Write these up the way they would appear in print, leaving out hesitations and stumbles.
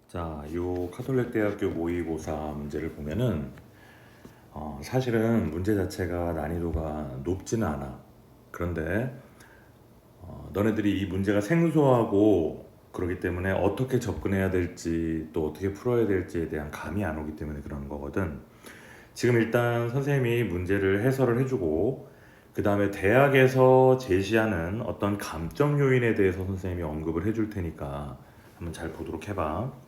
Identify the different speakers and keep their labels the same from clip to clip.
Speaker 1: 자, 요 카톨릭 대학교 모의고사 문제를 보면은 사실은 문제 자체가 난이도가 높지는 않아. 그런데 너네들이 이 문제가 생소하고 그러기 때문에 어떻게 접근해야 될지 또 어떻게 풀어야 될지에 대한 감이 안 오기 때문에 그러는 거거든. 지금 일단 선생님이 문제를 해설을 해주고 그 다음에 대학에서 제시하는 어떤 감점 요인에 대해서 선생님이 언급을 해줄 테니까 한번 잘 보도록 해봐.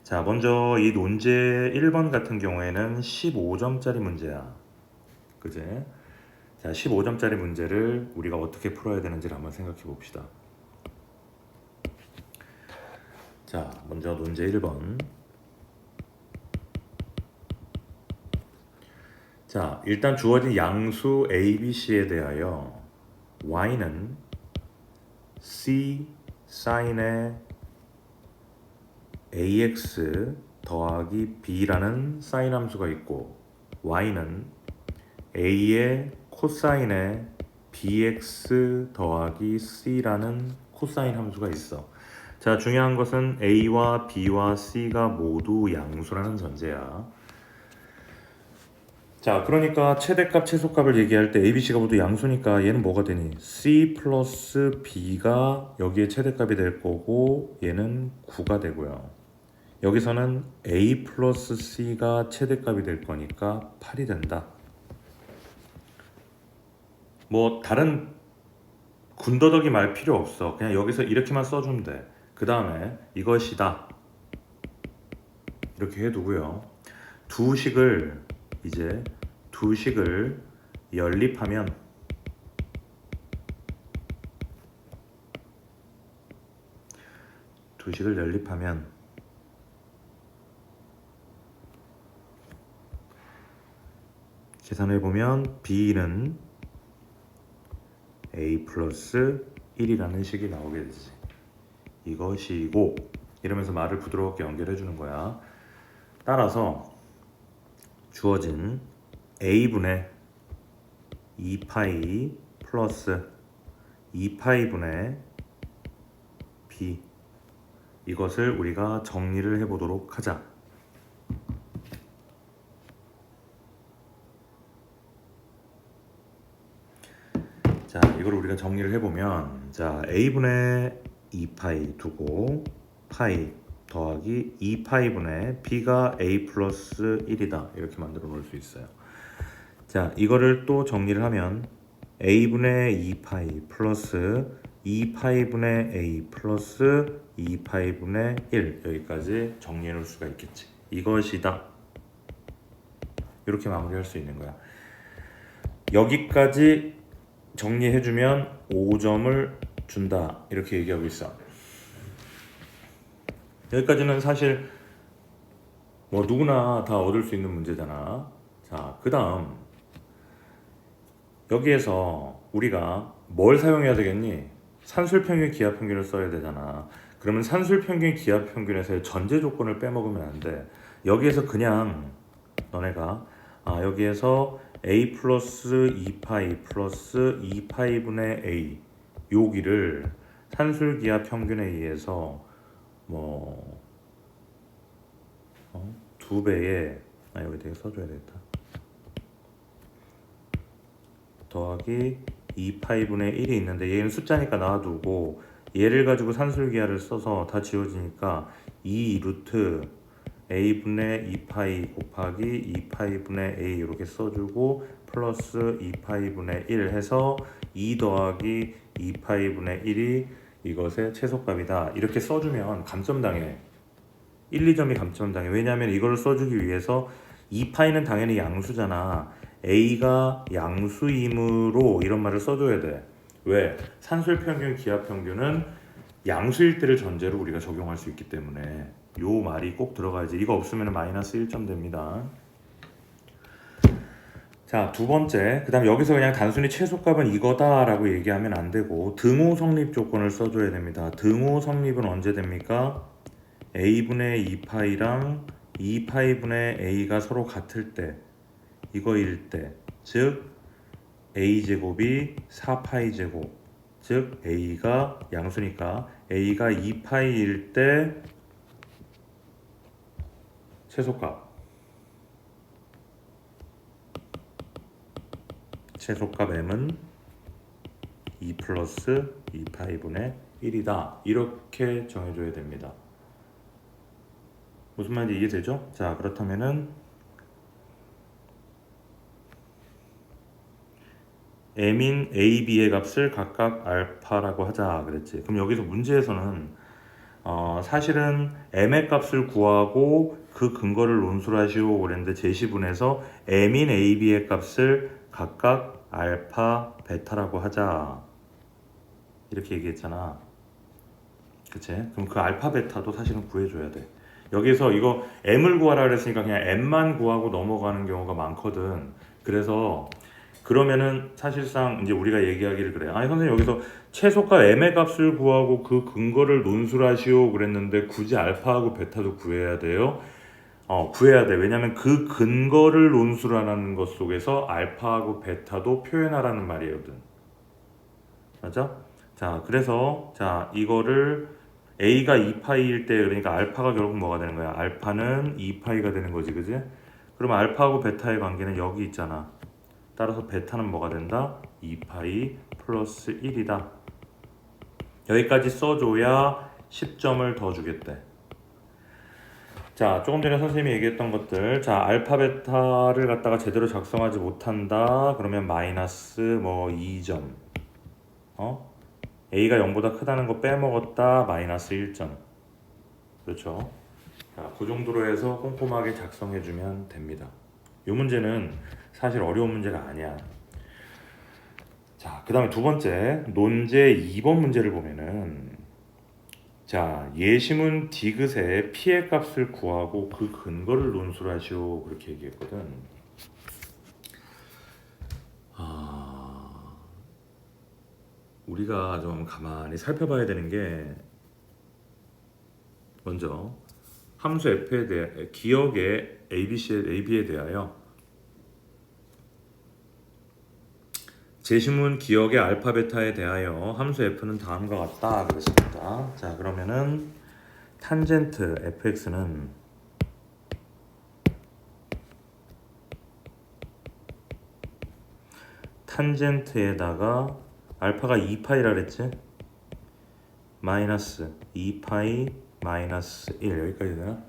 Speaker 1: 자, 먼저 이 논제 1번 같은 경우에는 15점짜리 문제야. 그제? 자, 15점짜리 문제를 우리가 어떻게 풀어야 되는지를 한번 생각해 봅시다. 자, 먼저 논제 1번. 자, 일단 주어진 양수 A, B, C에 대하여 y는 C 사인의 ax 더하기 b라는 사인 함수가 있고 y는 a의 코사인의 bx 더하기 c라는 코사인 함수가 있어. 자, 중요한 것은 a와 b와 c가 모두 양수라는 전제야. 자, 그러니까 최대값, 최소값을 얘기할 때 a, b, c가 모두 양수니까 얘는 뭐가 되니? c 플러스 b가 여기에 최대값이 될 거고 얘는 9가 되고요. 여기서는 a 플러스 c가 최대값이 될 거니까 8이 된다. 뭐 다른 군더더기 말 필요 없어. 그냥 여기서 이렇게만 써주면 돼. 그 다음에 이것이다 이렇게 해두고요. 이제 두 식을 연립하면 계산해보면 b는 a 플러스 1이라는 식이 나오게 되지. 이것이고 이러면서 말을 부드럽게 연결해 주는 거야. 따라서 주어진 a분의 2파이 플러스 2파이분의 b 이것을 우리가 정리를 해보도록 하자. 자, 이걸 우리가 정리를 해보면 자, a분의 2파이 두고 파이 더하기 2파이분의 b가 a 플러스 1이다 이렇게 만들어 놓을 수 있어요. 자, 이거를 또 정리를 하면 a분의 2파이 플러스 2파이분의 a 플러스 2파이분의 1 여기까지 정리해 놓을 수가 있겠지. 이것이다 이렇게 마무리할 수 있는 거야. 여기까지 정리해주면 5점을 준다 이렇게 얘기하고 있어. 여기까지는 사실 뭐 누구나 다 얻을 수 있는 문제잖아. 자, 그 다음 여기에서 우리가 뭘 사용해야 되겠니? 산술평균 기하평균을 써야 되잖아. 그러면 산술평균 기하평균에서의 전제 조건을 빼먹으면 안 돼. 여기에서 그냥 너네가 여기에서 a 플러스 2파이 플러스 2파이분의 a 여기를 산술기하 평균에 의해서 뭐 2배에 여기 되게 써줘야 되겠다. 더하기 2파이분의 1이 있는데 얘는 숫자니까 놔두고 얘를 가지고 산술기하를 써서 다 지워지니까 2 루트 a분의 2파이 곱하기 2파이분의 a 이렇게 써주고 플러스 2파이분의 1 해서 2 더하기 2파이분의 1이 이것의 최소값이다 이렇게 써주면 감점당해. 1, 2점이 감점당해. 왜냐하면 이걸 써주기 위해서 2파이는 당연히 양수잖아. a가 양수이므로 이런 말을 써줘야 돼. 왜? 산술평균 기하평균은 양수일 때를 전제로 우리가 적용할 수 있기 때문에 요 말이 꼭 들어가야지. 이거 없으면 마이너스 1점 됩니다. 자, 두 번째. 그 다음 여기서 그냥 단순히 최소값은 이거다라고 얘기하면 안 되고 등호 성립 조건을 써줘야 됩니다. 등호 성립은 언제 됩니까? a분의 2파이랑 2파이분의 a가 서로 같을 때 이거일 때 즉 a제곱이 4파이 제곱 즉 a가 양수니까 a가 2파이일 때 최소값 m은 2 플러스 2파이분의 1이다. 이렇게 정해줘야 됩니다. 무슨 말인지 이해되죠? 자, 그렇다면은 m인 a, b의 값을 각각 알파라고 하자 그랬지. 그럼 여기서 문제에서는 사실은 m의 값을 구하고 그 근거를 논술하시오 그랬는데 제시분에서 m인 a, b의 값을 각각 알파, 베타라고 하자 이렇게 얘기했잖아. 그치? 그럼 그 알파, 베타도 사실은 구해줘야 돼. 여기서 이거 m을 구하라 그랬으니까 그냥 m만 구하고 넘어가는 경우가 많거든. 그래서 그러면은 사실상 이제 우리가 얘기하기를 그래. 아니 선생님 여기서 최소값 m의 값을 구하고 그 근거를 논술하시오 그랬는데 굳이 알파하고 베타도 구해야 돼요? 구해야 돼. 왜냐면 그 근거를 논술하는 것 속에서 알파하고 베타도 표현하라는 말이거든. 맞아? 자, 그래서 자 이거를 a가 2파이일 때 그러니까 알파가 결국 뭐가 되는 거야? 알파는 2파이가 되는 거지, 그지? 그러면 알파하고 베타의 관계는 여기 있잖아. 따라서 베타는 뭐가 된다? 2파이 플러스 1이다. 여기까지 써줘야 10점을 더 주겠대. 자, 조금 전에 선생님이 얘기했던 것들. 자, 알파 베타를 갖다가 제대로 작성하지 못한다. 그러면 마이너스 뭐 2점. A가 0보다 크다는 거 빼먹었다. 마이너스 1점. 그렇죠? 자, 그 정도로 해서 꼼꼼하게 작성해주면 됩니다. 이 문제는 사실 어려운 문제가 아니야. 자, 그 다음에 두 번째 논제 2번 문제를 보면은 자, 예시문 디귿의 피의 값을 구하고 그 근거를 논술하시오 그렇게 얘기했거든. 우리가 좀 가만히 살펴봐야 되는 게 먼저 함수 f에 대해 기억의 ab에 대하여 제시문 기억의 알파 베타에 대하여 함수 f는 다음과 같다 그랬습니다. 자, 그러면은 탄젠트 fx는 탄젠트에다가 알파가 2파이라 그랬지? 마이너스 2파이 마이너스 1 여기까지 되나?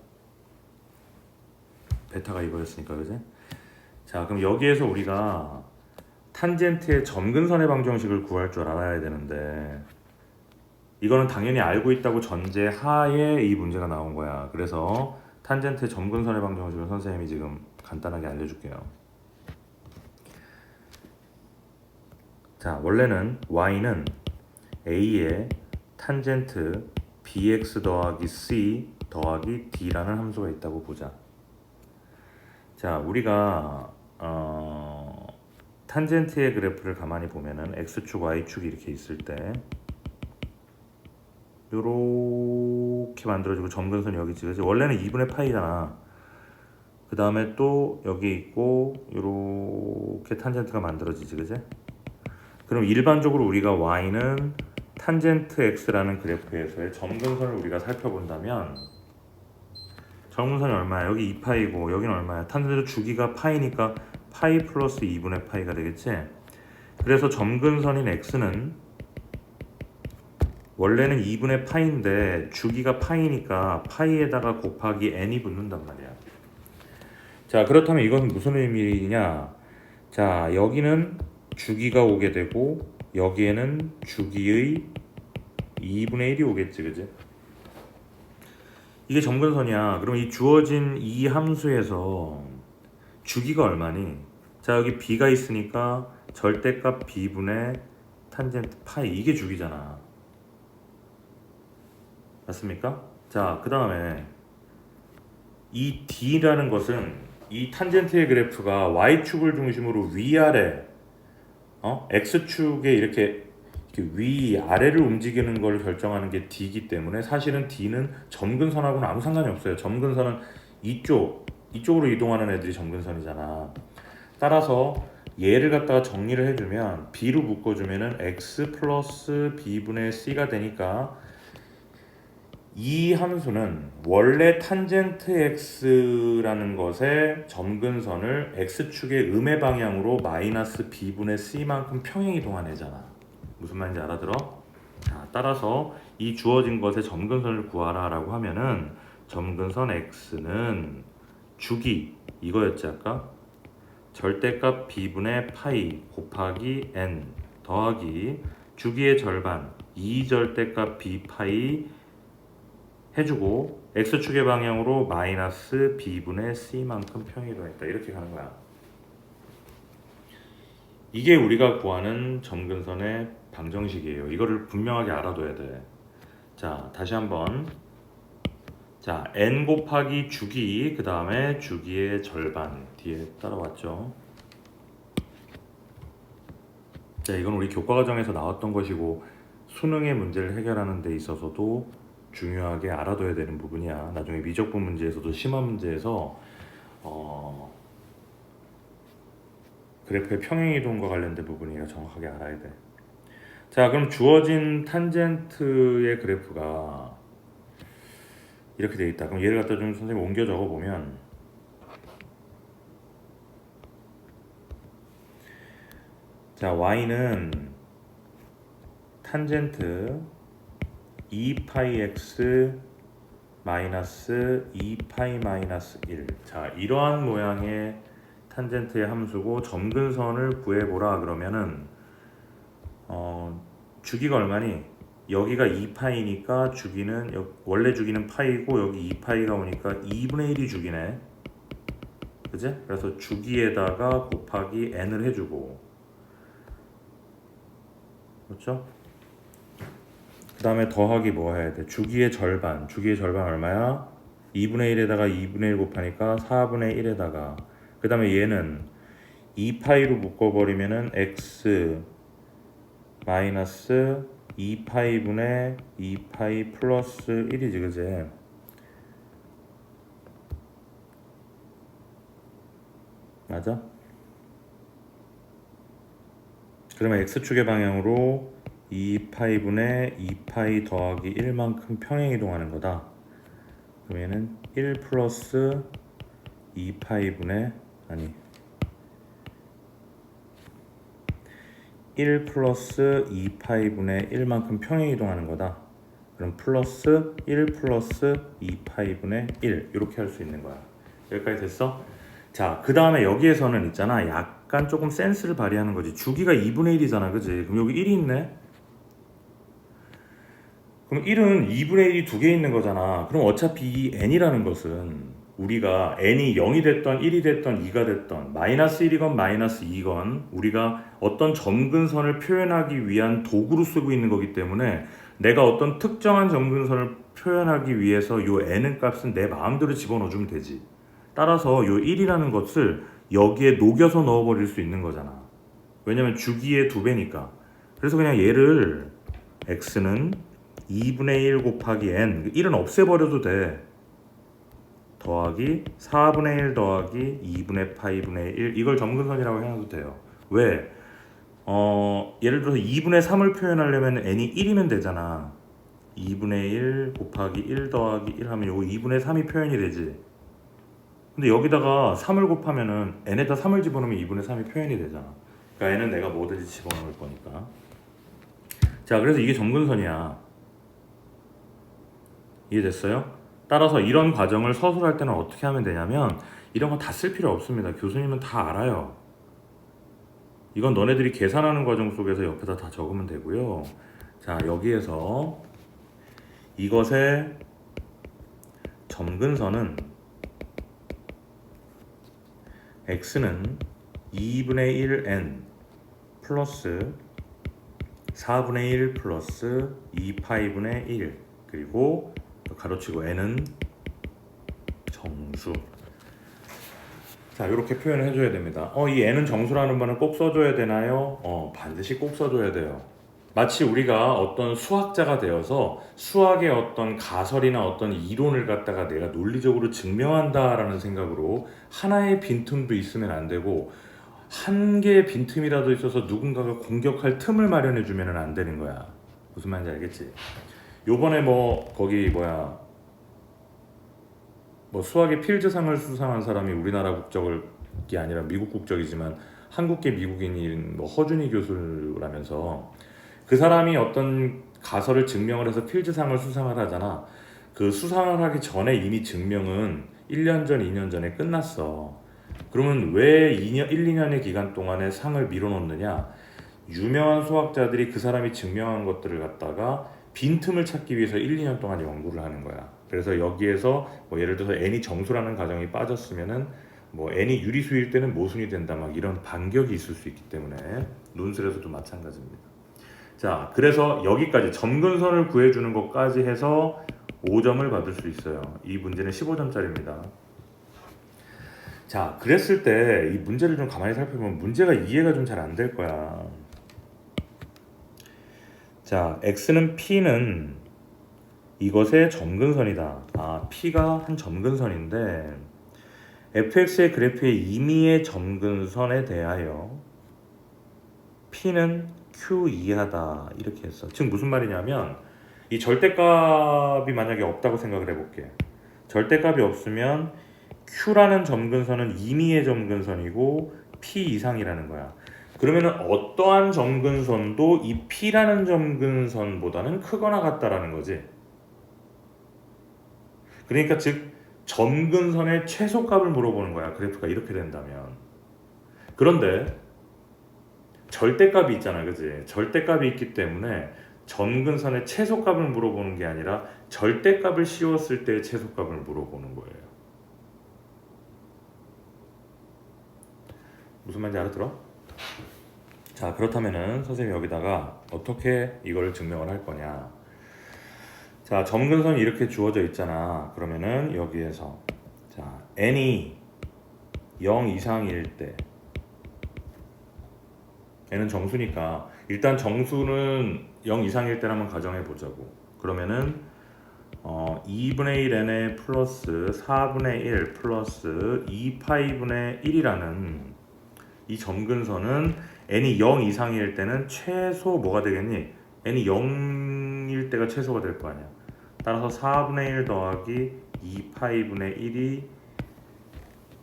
Speaker 1: 베타가 이거였으니까 그지? 자, 그럼 여기에서 우리가 탄젠트의 점근선의 방정식을 구할 줄 알아야 되는데 이거는 당연히 알고 있다고 전제하에 이 문제가 나온 거야. 그래서 탄젠트의 점근선의 방정식을 선생님이 지금 간단하게 알려줄게요. 자, 원래는 y는 a의 탄젠트 bx 더하기 c 더하기 d라는 함수가 있다고 보자. 자, 우리가 탄젠트의 그래프를 가만히 보면은 x축, y축이 이렇게 있을 때 요렇게 만들어지고 점근선이 여기 있지. 원래는 2분의 파이잖아. 그 다음에 또 여기 있고 요렇게 탄젠트가 만들어지지, 그지? 그럼 일반적으로 우리가 y는 탄젠트 x라는 그래프에서의 점근선을 우리가 살펴본다면 점근선이 얼마야? 여기 2파이고 여기는 얼마야? 탄젠트 주기가 파이니까 파이 플러스 2분의 파이가 되겠지? 그래서 점근선인 x는 원래는 2분의 파이인데 주기가 파이니까 파이에다가 곱하기 n이 붙는단 말이야. 자, 그렇다면 이것은 무슨 의미냐? 자, 여기는 주기가 오게 되고 여기에는 주기의 2분의 1이 오겠지, 그지? 이게 점근선이야. 그럼 이 주어진 이 함수에서 주기가 얼마니? 자, 여기 b가 있으니까 절대값 b분의 탄젠트 파이 이게 주기잖아. 맞습니까? 자, 그 다음에 이 d라는 것은 이 탄젠트의 그래프가 y축을 중심으로 위아래 x축에 이렇게 위아래를 움직이는 걸 결정하는 게 d이기 때문에 사실은 d는 점근선하고는 아무 상관이 없어요. 점근선은 이쪽으로 이동하는 애들이 점근선이잖아. 따라서 얘를 갖다가 정리를 해주면 b로 묶어주면은 x 플러스 b분의 c가 되니까 이 함수는 원래 탄젠트 x라는 것의 점근선을 x축의 음의 방향으로 마이너스 b분의 c만큼 평행 이동하네잖아. 무슨 말인지 알아들어? 자, 따라서 이 주어진 것의 점근선을 구하라 라고 하면은 점근선 x는 주기 이거였지 아까? 절대값 b분의 파이 곱하기 n 더하기 주기의 절반 2절대값 b 파이 해주고 x축의 방향으로 마이너스 b분의 c만큼 평이동했다 이렇게 가는 거야. 이게 우리가 구하는 점근선의 방정식이에요. 이거를 분명하게 알아둬야 돼. 자, 다시 한번. 자, n 곱하기 주기 그 다음에 주기의 절반 뒤에 따라왔죠. 자, 이건 우리 교과과정에서 나왔던 것이고 수능의 문제를 해결하는 데 있어서도 중요하게 알아둬야 되는 부분이야. 나중에 미적분 문제에서도 심화 문제에서 그래프의 평행이동과 관련된 부분이니까 정확하게 알아야 돼. 자, 그럼 주어진 탄젠트의 그래프가 이렇게 돼 있다. 그럼 얘를 갖다 좀 선생님 옮겨 적어 보면 자, y는 탄젠트 2파이 x 마이너스 2파이 마이너스 1. 자, 이러한 모양의 탄젠트의 함수고 점근선을 구해보라 그러면은 주기가 얼마니? 여기가 2파이니까 주기는 원래 주기는 파이고 여기 2파이가 오니까 2분의 1이 주기네. 그지? 그래서 주기에다가 곱하기 n을 해주고 그렇죠? 그 다음에 더하기 뭐 해야 돼? 주기의 절반 얼마야? 2분의 1에다가 2분의 1 곱하니까 4분의 1에다가 그 다음에 얘는 2파이로 묶어버리면은 x 마이너스 2파이분의 2파이 플러스 1이지 그지? 맞아? 그러면 x축의 방향으로 2파이분의 2파이 더하기 1만큼 평행이동하는 거다. 그럼 얘는 1 플러스 2파이분의 1 플러스 2파이분의 1만큼 평행이동하는 거다. 그럼 플러스 1 플러스 2파이분의 1 이렇게 할 수 있는 거야. 여기까지 됐어? 자, 그 다음에 여기에서는 있잖아 약간 조금 센스를 발휘하는 거지. 주기가 2분의 1이잖아 그지? 그럼 여기 1이 있네? 그럼 1은 2분의 1이 두 개 있는 거잖아. 그럼 어차피 이 n이라는 것은 우리가 n이 0이 됐던 1이 됐던 2가 됐던 마이너스 1이건 마이너스 2건 우리가 어떤 점근선을 표현하기 위한 도구로 쓰고 있는 거기 때문에 내가 어떤 특정한 점근선을 표현하기 위해서 요 n은 값은 내 마음대로 집어넣어주면 되지. 따라서 요 1이라는 것을 여기에 녹여서 넣어버릴 수 있는 거잖아. 왜냐면 주기의 2배니까. 그래서 그냥 얘를 x는 2분의 1 곱하기 n 1은 없애버려도 돼. 더하기 4분의 1 더하기 2분의 파이분의 1 이걸 점근선이라고 해놔도 돼요. 왜? 예를 들어서 2분의 3을 표현하려면 n이 1이면 되잖아. 2분의 1 곱하기 1 더하기 1 하면 요거 2분의 3이 표현이 되지. 근데 여기다가 3을 곱하면은 n에다 3을 집어넣으면 2분의 3이 표현이 되잖아. 그러니까 n은 내가 뭐든지 집어넣을 거니까. 자, 그래서 이게 점근선이야. 이해됐어요? 따라서 이런 과정을 서술할 때는 어떻게 하면 되냐면 이런 거 다 쓸 필요 없습니다. 교수님은 다 알아요. 이건 너네들이 계산하는 과정 속에서 옆에다 다 적으면 되고요. 자, 여기에서 이것의 점근선은 x는 2분의 1n 플러스 4분의 1 플러스 2파이분의 1 그리고 가로치고 n은 정수. 자, 이렇게 표현을 해줘야 됩니다. 이 n은 정수라는 말은 꼭 써줘야 되나요? 반드시 꼭 써줘야 돼요. 마치 우리가 어떤 수학자가 되어서 수학의 어떤 가설이나 어떤 이론을 갖다가 내가 논리적으로 증명한다라는 생각으로 하나의 빈틈도 있으면 안 되고 한 개의 빈틈이라도 있어서 누군가가 공격할 틈을 마련해 주면 안 되는 거야. 무슨 말인지 알겠지? 요번에 뭐 거기 뭐야 뭐 수학의 필즈상을 수상한 사람이 우리나라 국적이 아니라 미국 국적이지만 한국계 미국인인 뭐 허준희 교수라면서 그 사람이 어떤 가설을 증명을 해서 필즈상을 수상을 하잖아. 그 수상을 하기 전에 이미 증명은 1년 전, 2년 전에 끝났어. 그러면 왜 2년, 1, 2년의 기간 동안에 상을 밀어놓느냐? 유명한 수학자들이 그 사람이 증명한 것들을 갖다가 빈틈을 찾기 위해서 1, 2년 동안 연구를 하는 거야. 그래서 여기에서 뭐 예를 들어서 n이 정수라는 가정이 빠졌으면은 뭐 n이 유리수일 때는 모순이 된다 막 이런 반격이 있을 수 있기 때문에 논술에서도 마찬가지입니다. 자, 그래서 여기까지 점근선을 구해주는 것까지 해서 5점을 받을 수 있어요. 이 문제는 15점짜리입니다. 자, 그랬을 때 이 문제를 좀 가만히 살펴보면 문제가 이해가 좀 잘 안 될 거야. 자, x는 p는 이것의 점근선이다. 아, p가 한 점근선인데 fx의 그래프의 임의의 점근선에 대하여 p는 q 이하다 이렇게 했어. 지금 무슨 말이냐면 이 절대값이 만약에 없다고 생각을 해볼게. 절대값이 없으면 q라는 점근선은 임의의 점근선이고 p 이상이라는 거야. 그러면은 어떠한 점근선도 이 p라는 점근선보다는 크거나 같다라는 거지. 그러니까 즉 점근선의 최소값을 물어보는 거야. 그래프가 이렇게 된다면. 그런데 절대값이 있잖아, 그지? 절대값이 있기 때문에 점근선의 최소값을 물어보는 게 아니라 절대값을 씌웠을 때의 최소값을 물어보는 거예요. 무슨 말인지 알아들어? 자, 그렇다면은 선생님이 여기다가 어떻게 이걸 증명을 할 거냐? 자, 점근선이 이렇게 주어져 있잖아. 그러면은 여기에서 자, n이 0 이상일 때 n은 정수니까 일단 정수는 0 이상일 때라면 가정해 보자고. 그러면은 2분의 1 n에 플러스 4분의 1 플러스 2파이분의 1이라는 이 점근선은 n이 0 이상일 때는 최소 뭐가 되겠니? n이 0일 때가 최소가 될 거 아니야. 따라서 4분의 1 더하기 2파이분의 1이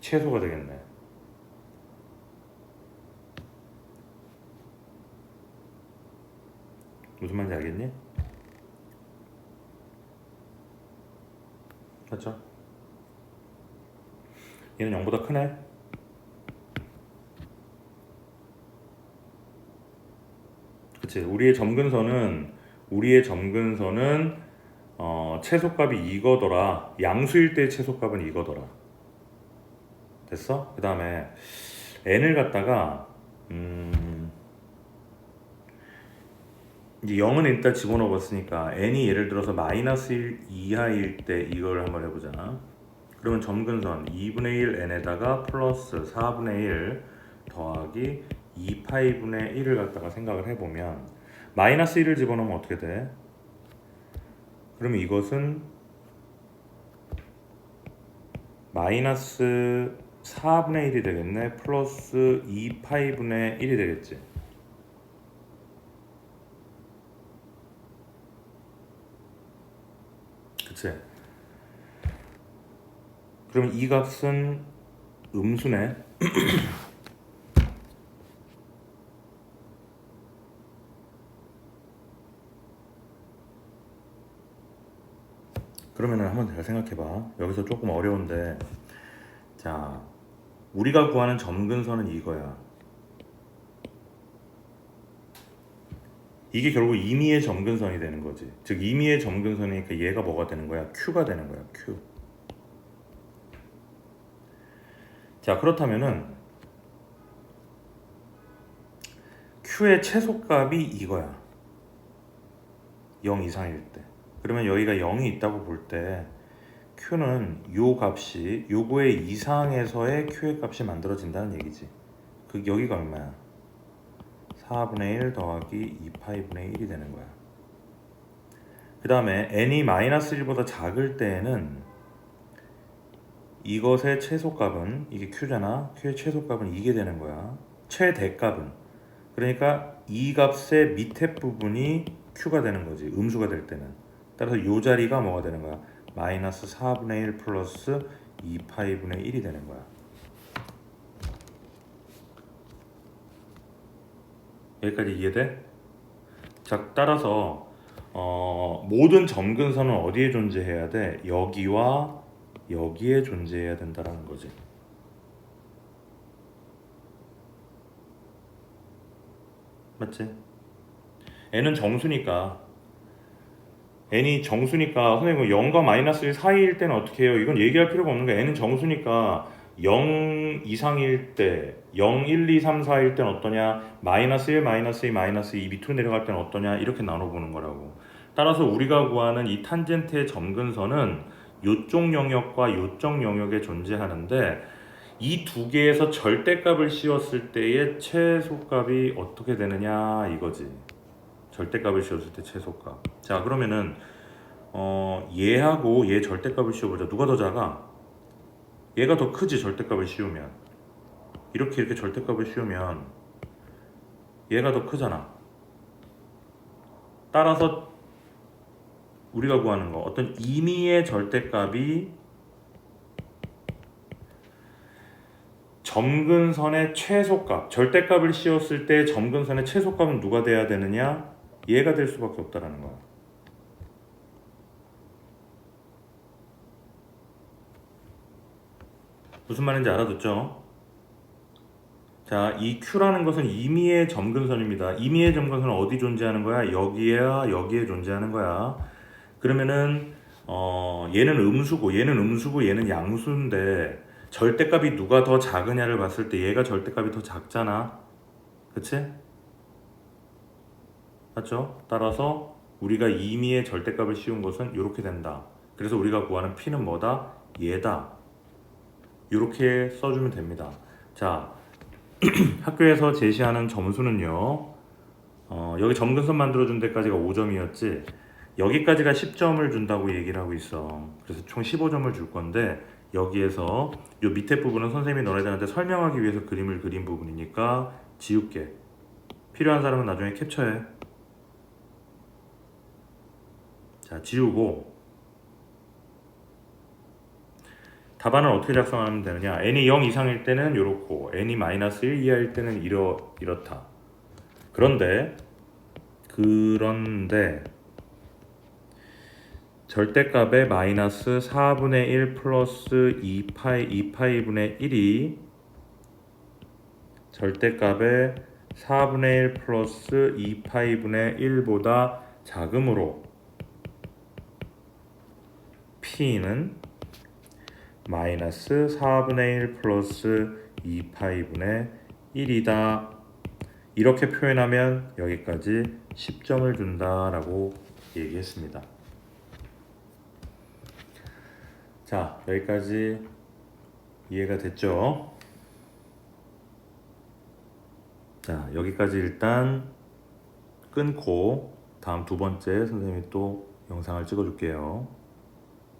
Speaker 1: 최소가 되겠네. 무슨 말인지 알겠니? 맞죠? 얘는 0보다 크네? 그치. 우리의 점근선은 최소값이 이거더라. 양수일 때의 최소값은 이거더라. 됐어? 그 다음에 n을 갖다가 이제 0은 일단 집어넣어 봤으니까 n이 예를 들어서 마이너스 1 이하일 때 이걸 한번 해보자. 그러면 점근선 2분의 1 n에다가 플러스 4분의 1 더하기 2파이분의 1을 갖다가 생각을 해보면 마이너스 1을 집어넣으면 어떻게 돼? 그러면 이것은 마이너스 4분의 1이 되겠네. 플러스 2파이분의 1이 되겠지. 그치? 그러면 이 값은 음수네. 그러면은 한번 잘 생각해봐. 여기서 조금 어려운데, 자, 우리가 구하는 점근선은 이거야. 이게 결국 임의의 점근선이 되는 거지. 즉 임의의 점근선이니까 얘가 뭐가 되는 거야? Q가 되는 거야. Q. 자, 그렇다면은 Q의 최소값이 이거야. 0 이상일 때. 그러면 여기가 0이 있다고 볼 때 Q는 요 값이 요거의 이상에서의 Q의 값이 만들어진다는 얘기지. 그 여기가 얼마야? 4분의 1 더하기 2파이분의 1이 되는 거야. 그 다음에 n이 마이너스 1보다 작을 때에는 이것의 최소값은 이게 Q잖아. Q의 최소값은 이게 되는 거야. 최대값은. 그러니까 이 값의 밑에 부분이 Q가 되는 거지. 음수가 될 때는. 따라서 이 자리가 뭐가 되는 거야? 마이너스 4분의 1 플러스 2파이분의 1이 되는 거야. 여기까지 이해돼? 자, 따라서 모든 점근선은 어디에 존재해야 돼? 여기와 여기에 존재해야 된다라는 거지. 맞지? n은 정수니까 선생님 0과 마이너스 1 사이일 때는 어떻게 해요? 이건 얘기할 필요가 없는 거야. n은 정수니까 0 이상일 때 0, 1, 2, 3, 4일 때는 어떠냐? 마이너스 1, 마이너스 2, 마이너스 2 밑으로 내려갈 때는 어떠냐? 이렇게 나눠보는 거라고. 따라서 우리가 구하는 이 탄젠트의 점근선은 요쪽 영역과 요쪽 영역에 존재하는데 이 두 개에서 절대값을 씌웠을 때의 최소값이 어떻게 되느냐 이거지. 절대값을 씌웠을 때 최소값. 자, 그러면은 얘하고 얘 절대값을 씌워보자. 누가 더 작아? 얘가 더 크지. 절대값을 씌우면 이렇게 절대값을 씌우면 얘가 더 크잖아. 따라서 우리가 구하는 거 어떤 임의의 절대값이 점근선의 최소값, 절대값을 씌웠을 때 점근선의 최소값은 누가 돼야 되느냐? 얘가 될 수밖에 없다라는 거야. 무슨 말인지 알아듣죠? 자, 이 Q라는 것은 임의의 점근선입니다. 임의의 점근선은 어디 존재하는 거야? 여기야, 여기에 존재하는 거야. 그러면은 얘는 음수고 얘는 양수인데 절대값이 누가 더 작으냐를 봤을 때 얘가 절대값이 더 작잖아. 그치? 맞죠? 따라서 우리가 임의의 절대값을 씌운 것은 이렇게 된다. 그래서 우리가 구하는 P는 뭐다? 얘다. 이렇게 써주면 됩니다. 자, 학교에서 제시하는 점수는요. 여기 점근선 만들어준 데까지가 5점이었지. 여기까지가 10점을 준다고 얘기를 하고 있어. 그래서 총 15점을 줄 건데 여기에서 요 밑에 부분은 선생님이 너네들한테 설명하기 위해서 그림을 그린 부분이니까 지울게. 필요한 사람은 나중에 캡처해. 자, 지우고 답안을 어떻게 작성하면 되느냐? n이 0 이상일 때는 이렇고 n이 마이너스 1 이하일 때는 이렇다. 그런데 절대값의 마이너스 4분의 1 플러스 2파이분의 1이 절대값의 4분의 1 플러스 2파이분의 1보다 작으므로 P는 마이너스 4분의 1 플러스 2파이분의 1이다. 이렇게 표현하면 여기까지 10점을 준다라고 얘기했습니다. 자, 여기까지 이해가 됐죠? 자, 여기까지 일단 끊고 다음 두 번째 선생님이 또 영상을 찍어줄게요.